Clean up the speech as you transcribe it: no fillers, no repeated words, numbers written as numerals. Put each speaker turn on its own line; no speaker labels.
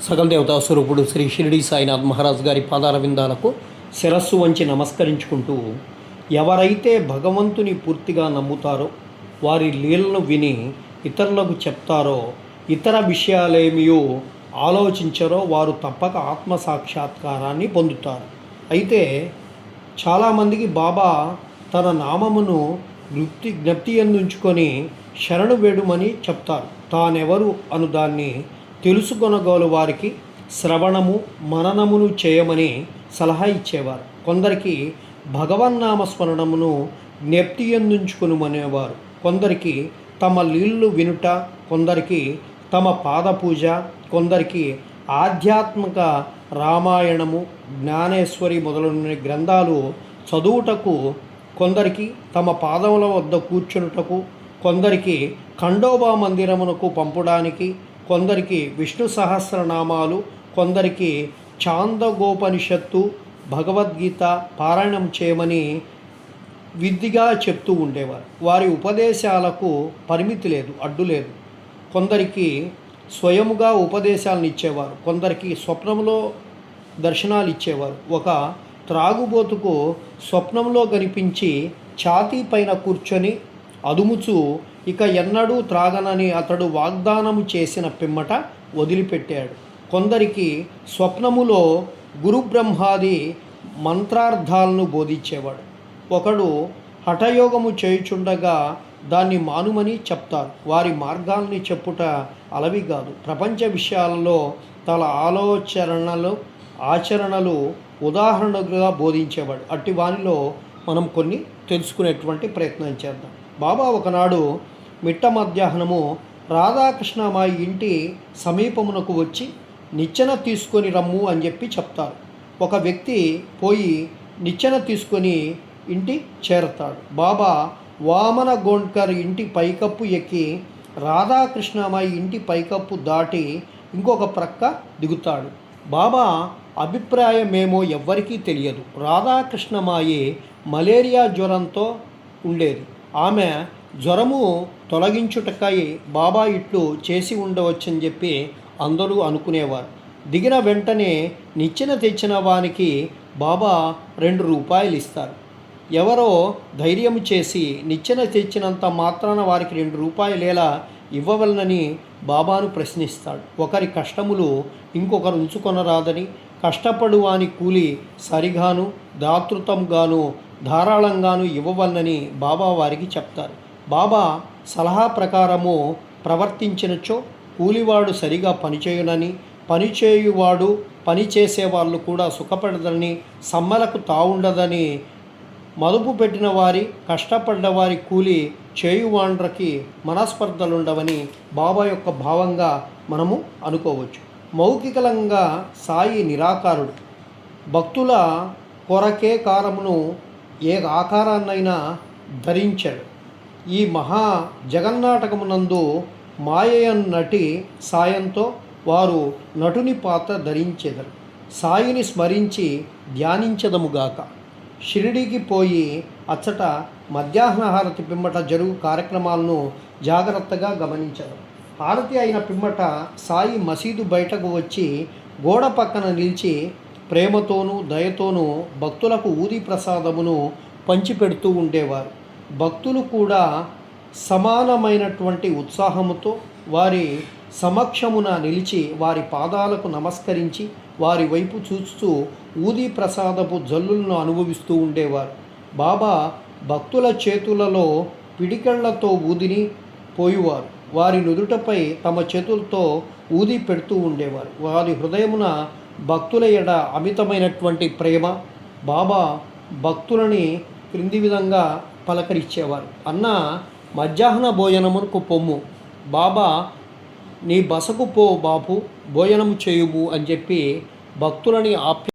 సకల దేవతా స్వరూపుడు శ్రీ షిరిడి సాయినాథ్ మహారాజ్ గారి పాదార విందాలకు శిరస్సు వంచి నమస్కరించుకుంటూ, ఎవరైతే భగవంతుని పూర్తిగా నమ్ముతారో, వారి లీలను విని ఇతరులకు చెప్తారో, ఇతర విషయాలేమియో ఆలోచించారో వారు తప్పక ఆత్మసాక్షాత్కారాన్ని పొందుతారు. అయితే చాలామందికి బాబా తన నామమును జ్ఞప్తి ఎందుంచుకొని శరణు వేడుమని చెప్తారు. తానెవరు అను దాన్ని తెలుసుకొనగోలు వారికి శ్రవణము మననమును చేయమని సలహా ఇచ్చేవారు. కొందరికి భగవన్నామస్మరణమును జ్ఞప్తి ఎందుంచుకొనుమనేవారు. కొందరికి తమ లీళ్ళు వినుట, కొందరికి తమ పాదపూజ, కొందరికి ఆధ్యాత్మిక రామాయణము, జ్ఞానేశ్వరి మొదలైన గ్రంథాలు చదువుటకు, కొందరికి తమ పాదముల వద్ద కూర్చునుటకు, కొందరికి ఖండోబా మందిరమునకు పంపడానికి, కొందరికి విష్ణు సహస్రనామాలు, కొందరికి ఛాందోగ్యోపనిషత్తు, భగవద్గీత పారాయణం చేయమని విధిగా చెప్తూ ఉండేవారు. వారి ఉపదేశాలకు పరిమితి లేదు, అడ్డు లేదు. కొందరికి స్వయముగా ఉపదేశాలను ఇచ్చేవారు, కొందరికి స్వప్నంలో దర్శనాలు ఇచ్చేవారు. ఒక త్రాగుబోతుకు స్వప్నంలో కనిపించి ఛాతీ పైన కూర్చొని అదుముచు ఇక ఎన్నడూ త్రాగనని అతడు వాగ్దానము చేసిన పిమ్మట వదిలిపెట్టాడు. కొందరికి స్వప్నములో గురుబ్రహ్మాది మంత్రార్థాలను బోధించేవాడు. ఒకడు హఠయోగము చేయుచుండగా దాన్ని మానుమని చెప్తారు. వారి మార్గాల్ని చెప్పుట అలవి కాదు. ప్రపంచ విషయాలలో తన ఆచరణలు ఉదాహరణలుగా బోధించేవాడు. అట్టి వానిలో మనం కొన్ని తెలుసుకునేటువంటి ప్రయత్నం చేద్దాం. బాబా ఒకనాడు మిట్ట మధ్యాహ్నము రాధాకృష్ణ మా ఇంటి సమీపమునకు వచ్చి నిచ్చెన తీసుకొని రమ్ము అని చెప్పి చెప్తారు. ఒక వ్యక్తి పోయి నిచ్చెన తీసుకొని ఇంటి చేరతాడు. బాబా వామన గోండ్కర్ ఇంటి పైకప్పు ఎక్కి రాధాకృష్ణమాయి ఇంటి పైకప్పు దాటి ఇంకొక ప్రక్క దిగుతాడు. బాబా అభిప్రాయమేమో ఎవ్వరికీ తెలియదు. రాధాకృష్ణమాయి మలేరియా జ్వరంతో ఉండేది. ఆమె జ్వరము తొలగించుటకై బాబా ఇట్లు చేసి ఉండవచ్చని చెప్పి అందరూ అనుకునేవారు. దిగిన వెంటనే నిచ్చెన తెచ్చిన వానికి బాబా 2 రూపాయలు ఇస్తారు. ఎవరో ధైర్యం చేసి నిచ్చెన తెచ్చినంత మాత్రాన వారికి 2 రూపాయలేలా ఇవ్వవలనని బాబాను ప్రశ్నిస్తాడు. ఒకరి కష్టములు ఇంకొకరు ఉంచుకొనరాదని, కష్టపడు వాని కూలి సరిగాను దాతృతంగాను ధారాళంగాను ఇవ్వవలనని బాబా వారికి చెప్తారు. బాబా సలహా ప్రకారము ప్రవర్తించినచో కూలివాడు సరిగా పనిచేయునని, పనిచేయువాడు పనిచేసేవాళ్ళు కూడా సుఖపడదని, సమ్మలకు తావుండదని, మదుపు పెట్టిన వారి కష్టపడ్డవారి కూలి చేయువాండ్రకి మనస్పర్ధలుండవని బాబా యొక్క భావంగా మనము అనుకోవచ్చు. మౌఖికంగా సాయి నిరాకారుడు. భక్తుల కొరకే కారమును ఏ ఆకారాన్నైనా ధరించాడు. ఈ మహా జగన్నాటకమునందు మాయయన్ నటి సాయంతో వారు నటుని పాత్ర ధరించెదరు. సాయిని స్మరించి ధ్యానించదముగాక. షిరిడీకి పోయి అచ్చట మధ్యాహ్న హారతి పిమ్మట జరుగు కార్యక్రమాలను జాగ్రత్తగా గమనించారు. హారతి అయిన పిమ్మట సాయి మసీదు బయటకు వచ్చి గోడ పక్కన నిలిచి ప్రేమతోనూ దయతోనూ భక్తులకు ఊది ప్రసాదమును పంచిపెడుతూ ఉండేవారు. భక్తులు కూడా సమానమైనటువంటి ఉత్సాహముతో వారి సమక్షమున నిలిచి వారి పాదాలకు నమస్కరించి వారి వైపు చూస్తూ ఊది ప్రసాదపు జల్లులను అనుభవిస్తూ ఉండేవారు. బాబా భక్తుల చేతులలో పిడికళ్లతో ఊదిని పోయేవారు. వారి నుదుటపై తమ చేతులతో ఊది పెడుతూ ఉండేవారు. వారి హృదయమున భక్తుల ఎడ అమితమైనటువంటి ప్రేమ. బాబా భక్తులని క్రింది విధంగా పలకరించేవారు. అన్న మధ్యాహ్న భోజనమునకు పొమ్ము, బాబా నీ బసకు పో బాపు, భోజనము చేయుము అని చెప్పి భక్తులని